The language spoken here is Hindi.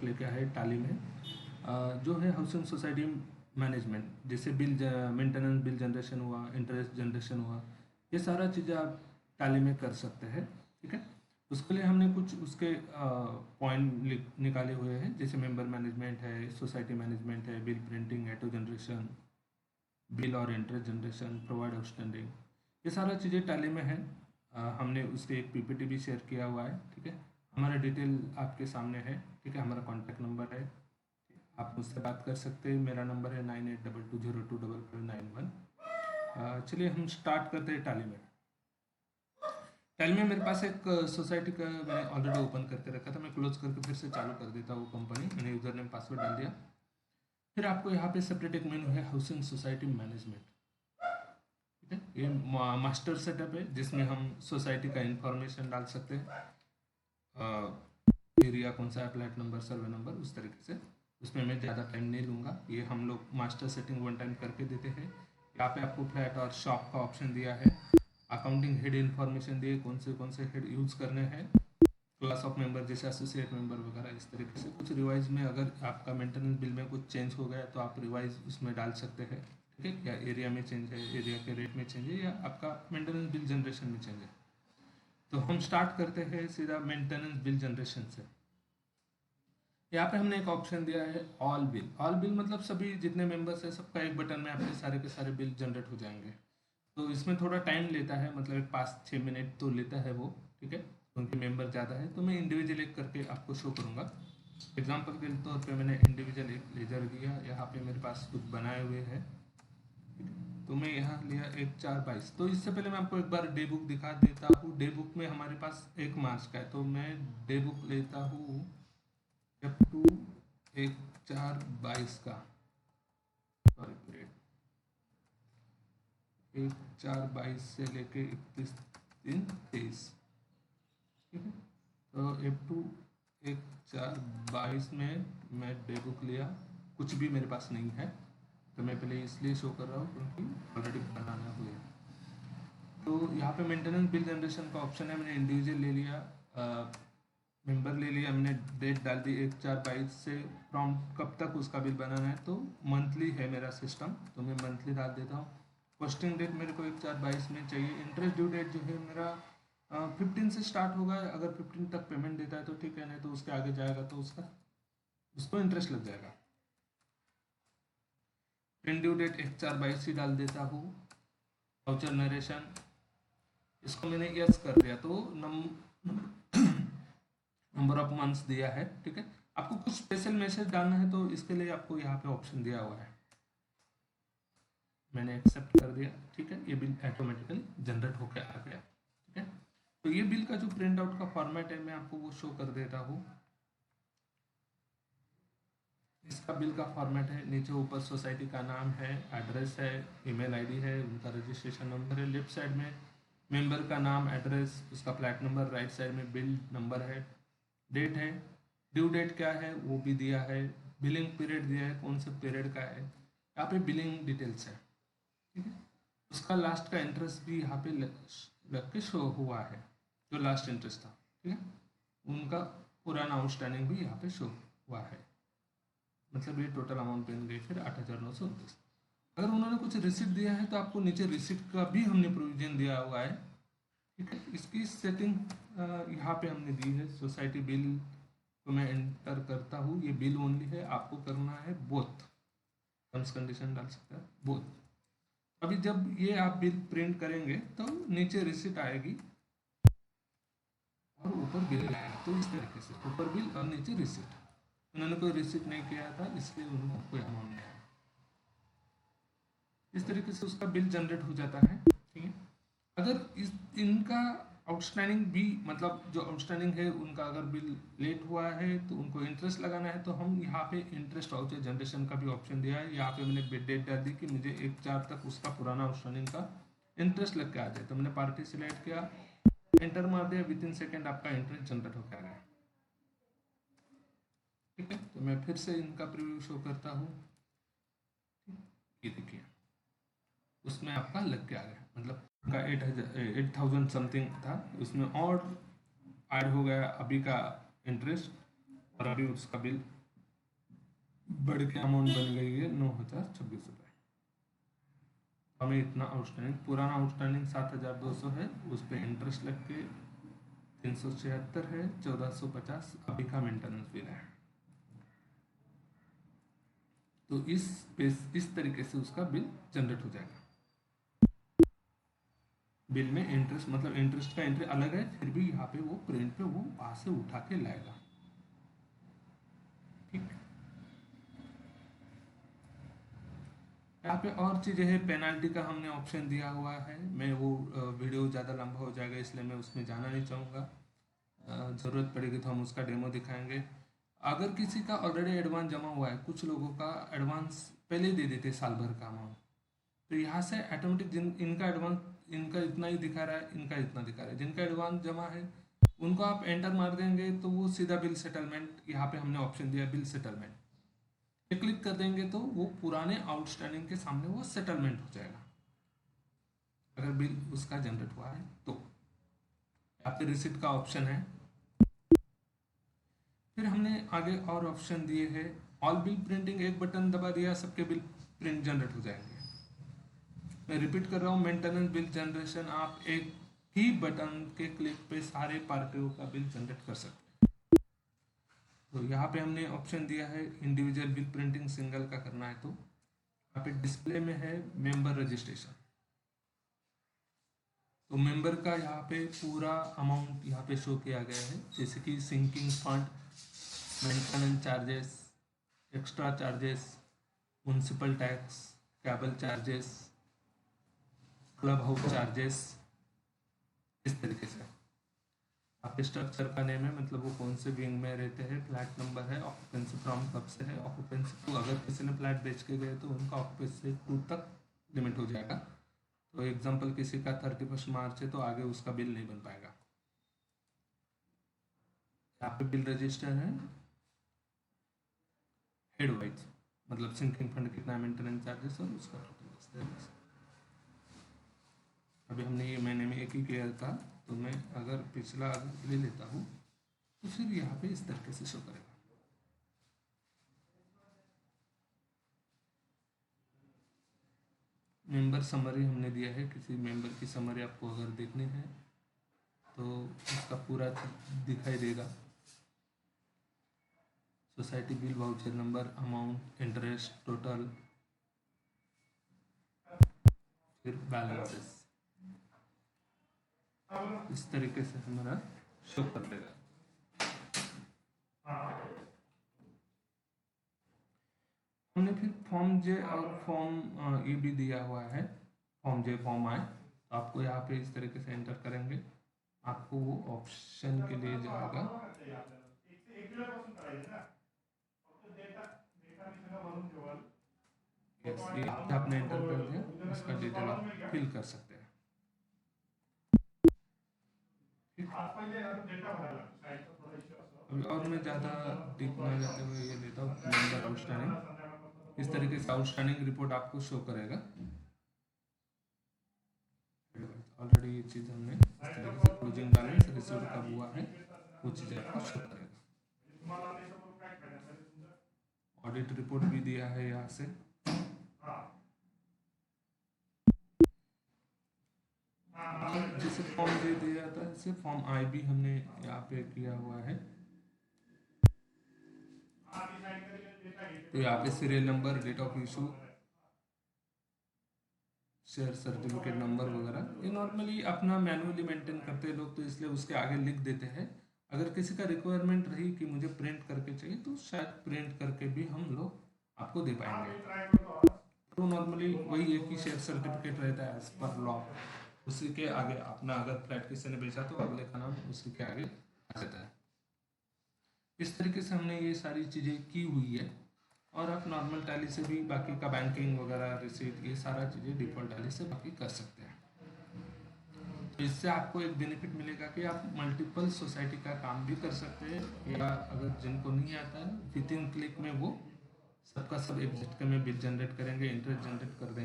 लेके आए टाली में। जो है हाउसिंग सोसाइटी मैनेजमेंट, जैसे बिल मेंटेनेंस बिल जनरेशन हुआ, इंटरेस्ट जनरेशन हुआ, ये सारा चीज़ें आप टाली में कर सकते हैं। ठीक है, उसके लिए हमने कुछ उसके पॉइंट निकाले हुए हैं, जैसे मेंबर मैनेजमेंट है, सोसाइटी मैनेजमेंट है, बिल प्रिंटिंग, एटो जनरेशन, बिल और इंटरेस्ट जनरेशन, प्रोवाइड आउटस्टैंडिंग, ये सारा चीज़ें टैली में है। हमने उसके एक पीपीटी भी शेयर किया हुआ है। ठीक है, हमारा डिटेल आपके सामने है। ठीक है, हमारा कॉन्टैक्ट नंबर है, आप मुझसे बात कर सकते हैं। मेरा नंबर है 9822025591। चलिए हम स्टार्ट करते हैं टैली में। टैली में मेरे पास एक सोसाइटी का मैंने ऑलरेडी ओपन करके रखा था, मैं क्लोज करके फिर से चालू कर देता हूँ। कंपनी मैंने यूज़र नेम पासवर्ड डाल दिया। फिर आपको यहाँ पे सेपरेट एक मेनू है, हाउसिंग सोसाइटी मैनेजमेंट। ठीक है, ये मास्टर सेटअप है जिसमें हम सोसाइटी का इंफॉर्मेशन डाल सकते हैं, एरिया कौन सा है, फ्लैट नंबर, सर्वे नंबर, उस तरीके से। उसमें मैं ज़्यादा टाइम नहीं लूँगा, ये हम लोग मास्टर सेटिंग वन टाइम करके देते हैं। यहाँ पे आपको फ्लैट और शॉप का ऑप्शन दिया है, अकाउंटिंग हेड इन्फॉर्मेशन दिए, कौन से हेड यूज़ करने हैं, क्लास ऑफ मेंबर जैसे एसोसिएट मेंबर वगैरह, इस तरीके से। कुछ रिवाइज में अगर आपका मेंटेनेंस बिल में कुछ चेंज हो गया तो आप रिवाइज उसमें डाल सकते हैं। ठीक है, या एरिया में चेंज है, एरिया के रेट में चेंज है, या आपका मेंटेनेंस बिल जनरेशन में चेंज है। तो हम स्टार्ट करते हैं सीधा मेंटेनेंस बिल जनरेशन से। यहाँ पे हमने एक ऑप्शन दिया है ऑल बिल। ऑल बिल मतलब सभी जितने मेंबर्स है सबका एक बटन में आपके सारे के सारे बिल जनरेट हो जाएंगे। तो इसमें थोड़ा टाइम लेता है, मतलब एक 5-6 मिनट तो लेता है वो। ठीक है, क्योंकि मेंबर ज़्यादा है। तो मैं इंडिविजुअल एक करके आपको शो करूँगा। एग्जाम्पल के तौर पे मैंने इंडिविजुअल एक लेजर लिया, यहाँ पे मेरे पास कुछ बनाए हुए हैं। तो मैं यहाँ लिया 1/4/22। तो इससे पहले मैं आपको एक बार डे बुक दिखा देता हूँ। डे बुक में हमारे पास 1 मार्च का है, तो मैं डे बुक लेता हूँ F2 1/4/22 का, सॉरी 1/4/22 से लेके 31/3/23। ठीक है, तो F2 1/4/22 में मैं डे बुक लिया, कुछ भी मेरे पास नहीं है। तो मैं पहले इसलिए शो कर रहा हूँ क्योंकि ऑलरेडी बनाना हुआ है। तो यहाँ पे मेंटेनेंस बिल जनरेशन का ऑप्शन है, मैंने इंडिविजुअल ले लिया, मेंबर ले लिया, हमने डेट डाल दी 1/4/22 से, प्रॉम्प्ट कब तक उसका बिल बनाना है, तो मंथली है मेरा सिस्टम, तो मैं मंथली डाल देता हूँ। पोस्टिंग डेट मेरे को 1/4/22 में चाहिए। इंटरेस्ट ड्यू डेट जो है मेरा 15 से स्टार्ट होगा, अगर 15 तक पेमेंट देता है तो ठीक है, नहीं तो उसके आगे जाएगा तो उसको इंटरेस्ट लग जाएगा। प्रिंट ड्यू डेट 1/4/22 ही डाल देता हूँ। वाउचर नरेशन इसको मैंने यस कर दिया, तो नंबर ऑफ मंथ्स दिया है। ठीक है, आपको कुछ स्पेशल मैसेज डालना है तो इसके लिए आपको यहाँ पे ऑप्शन दिया हुआ है, मैंने एक्सेप्ट कर दिया। ठीक है, ये बिल ऑटोमेटिकली जनरेट होकर आ गया। ठीक है, तो ये बिल का जो प्रिंट आउट का फॉर्मेट है मैं आपको वो शो कर देता हूँ। इसका बिल का फॉर्मेट है, नीचे ऊपर सोसाइटी का नाम है, एड्रेस है, ईमेल आईडी है, उनका रजिस्ट्रेशन नंबर है, लेफ्ट साइड में मेंबर का नाम, एड्रेस, उसका फ्लैट नंबर, राइट साइड में बिल नंबर है, डेट है, ड्यू डेट क्या है वो भी दिया है, बिलिंग पीरियड दिया है, कौन से पीरियड का है, यहाँ पे बिलिंग डिटेल्स है। ठीक है, उसका लास्ट का इंटरेस्ट भी यहाँ पे लग के शो हुआ है, जो लास्ट इंटरेस्ट था। ठीक है, उनका पुराना आउटस्टैंडिंग भी यहाँ पे शो हुआ है, मतलब ये टोटल अमाउंट बन गई फिर 8,929। अगर उन्होंने कुछ रिसिप्ट दिया है तो आपको नीचे रिसिप्ट का भी हमने प्रोविजन दिया हुआ है। ठीक है, इसकी सेटिंग यहाँ पे हमने दी है। सोसाइटी बिल को मैं एंटर करता हूँ, ये बिल ओनली है, आपको करना है बोथ, टर्म्स कंडीशन डाल सकते हैं बोथ। अभी जब ये आप बिल प्रिंट करेंगे तो नीचे रिसिप्ट आएगी और ऊपर बिल आएगा, तो इस तरीके से ऊपर बिल और नीचे रिसिप्ट। उन्होंने कोई रिसिप्ट नहीं किया था इसलिए उन्होंने कोई अमाउंट नहीं, इस तरीके से उसका बिल जनरेट हो जाता है। ठीक है, अगर इनका आउटस्टैंडिंग भी, मतलब जो आउटस्टैंडिंग है उनका अगर बिल लेट हुआ है तो उनको इंटरेस्ट लगाना है, तो हम यहाँ पे इंटरेस्ट वाउचर जनरेशन का भी ऑप्शन दिया है। यहाँ पे मैंने डेट डाल दी कि मुझे 1/4 तक उसका पुराना आउटस्टैंडिंग का इंटरेस्ट लग के आ जाए, तो मैंने पार्टी सिलेक्ट किया, एंटर मार दिया, विद इन सेकेंड आपका इंटरेस्ट जनरेट होकर आ गया। ठीक है, तो मैं फिर से इनका प्रीव्यू शो करता हूँ, ये देखिए उसमें आपका लग के आ गया, मतलब का 8,000 समथिंग था, उसमें और ऐड हो गया अभी का इंटरेस्ट और अभी उसका बिल बढ़ के अमाउंट बन गई है 9,026 रुपये। हमें इतना आउटस्टैंडिंग, पुराना आउटस्टैंडिंग 7,200 है, उस पर इंटरेस्ट लग के 376 है, 1,450 अभी का मेंटेनेंस बिल है। तो इस तरीके से उसका बिल जनरेट हो जाएगा। बिल में इंटरेस्ट मतलब इंटरेस्ट का एंट्री अलग है, फिर भी यहाँ पे वो प्रिंट पे वो वहां से उठा के लाएगा। ठीक, यहाँ पे और चीज़ें हैं। पेनाल्टी का हमने ऑप्शन दिया हुआ है, मैं वो वीडियो ज़्यादा लंबा हो जाएगा इसलिए मैं उसमें जाना नहीं चाहूँगा। ज़रूरत पड़ेगी तो हम उसका डेमो दिखाएंगे। अगर किसी का ऑलरेडी एडवांस जमा हुआ है, कुछ लोगों का एडवांस पहले ही दे देते साल भर का अमाउंट, तो यहाँ से ऑटोमेटिक इनका एडवांस, इनका इतना ही दिखा रहा है, इनका इतना दिखा रहा है, जिनका एडवांस जमा है उनको आप एंटर मार देंगे तो वो सीधा बिल सेटलमेंट, यहाँ पे हमने ऑप्शन दिया बिल सेटलमेंट, पे क्लिक कर देंगे तो वो पुराने आउटस्टैंडिंग के सामने वो सेटलमेंट हो जाएगा अगर बिल उसका जनरेट हुआ है तो। यहाँ पे रिसिप्ट का ऑप्शन है। फिर हमने आगे और ऑप्शन दिए हैं, ऑल बिल प्रिंटिंग, एक बटन दबा दिया सबके बिल प्रिंट जनरेट हो जाएंगे। मैं रिपीट कर रहा हूँ, मेंटेनेंस बिल जनरेशन आप एक ही बटन के क्लिक पे सारे पार्टियों का बिल जनरेट कर सकते हैं। तो यहाँ पे हमने ऑप्शन दिया है इंडिविजुअल बिल प्रिंटिंग, सिंगल का करना है तो यहाँ पे डिस्प्ले में है मेंबर रजिस्ट्रेशन। तो मेंबर का यहाँ पे पूरा अमाउंट यहाँ पे शो किया गया है, जैसे कि sinking fund, maintenance charges, extra charges, municipal tax, cable charges, club house charges, इस तरीके से। आपके स्ट्रक्चर का नेम है, मतलब वो कौन से विंग में रहते हैं, फ्लैट नंबर है, ऑक्यूपेंसी फ्रॉम कब से है, ऑक्यूपेंसी टू, अगर किसी ने फ्लैट बेच के गए तो उनका ऑक्यूपेंसी 2 तक लिमिट हो जाएगा। तो एग्जांपल किसी का 31 मार्च है तो आगे उसका बिल नहीं बन पाएगा। यहाँ पे बिल रजिस्टर है हेड वाइज, मतलब सिंकिंग फंड कितना मेंटेनेंस चार्जेस और उसका टोटल। अभी हमने ये महीने में एक ही क्लियर था, तो मैं अगर पिछला ले लेता हूँ तो फिर यहाँ पे इस तरीके से शो करेगा। मेंबर समरी हमने दिया है, किसी मेंबर की समरी आपको अगर देखनी है तो उसका पूरा दिखाई देगा। Society bill, voucher number, amount, interest, total, फिर बैलेंसेस, इस तरीके से हमारा शो कर देगा। हमने फिर फॉर्म जे और फॉर्म ये भी दिया हुआ है, फॉर्म जे फॉर्म आए, तो आपको यहाँ पे इस तरीके से एंटर करेंगे, आपको वो ऑप्शन के लिए जाएगा। यस, ये आपने एंटर कर दिया, इसका डिटेल आप फिल कर सकते हैं। अभी और मैं ज़्यादा डीप ना जाते हुए ये लेता हूँ मेंबर आउटस्टैंडिंग, इस तरीके से आउटस्टैंडिंग रिपोर्ट आपको शो करेगा। ऑलरेडी ये चीज़ हमने इस तरीके से क्लोजिंग बैलेंस रिसीव कब हुआ है वो चीज़ें आपको शो करेगा। ऑडिट रिपोर्ट भी दिया है यहाँ से। जैसे फॉर्म दे दिया था, इसे फॉर्म आई भी हमने यहाँ पे किया हुआ है। तो यहाँ पे serial number, date of issue, share certificate number वगैरह, ये नॉर्मली अपना मैनुअली मेंटेन करते हैं लोग, तो इसलिए उसके आगे लिख देते हैं। अगर किसी का रिक्वायरमेंट रही कि मुझे प्रिंट करके चाहिए तो शायद प्रिंट करके भी हम लोग आपको दे पाएंगे। तो नॉर्मली वही एक ही शेयर सर्टिफिकेट रहता है एज पर लॉ, उसी के आगे अपना अगर फ्लैट किसी ने बेचा तो अगले का नाम उसी के आगे आ जाता है। इस तरीके से हमने ये सारी चीज़ें की हुई है, और आप नॉर्मल टैली से भी बाकी का बैंकिंग वगैरह, रिसीट, ये सारा चीज़ें डिफ़ॉल्ट टैली से बाकी कर सकते हैं। तो इससे आपको एक बेनिफिट मिलेगा कि आप मल्टीपल सोसाइटी का काम भी कर सकते हैं, या अगर जिनको नहीं आता है विद इन क्लिक में वो सबका सब एग्जिट में बिल जनरेट करेंगे, इंटरेस्ट जनरेट कर देंगे।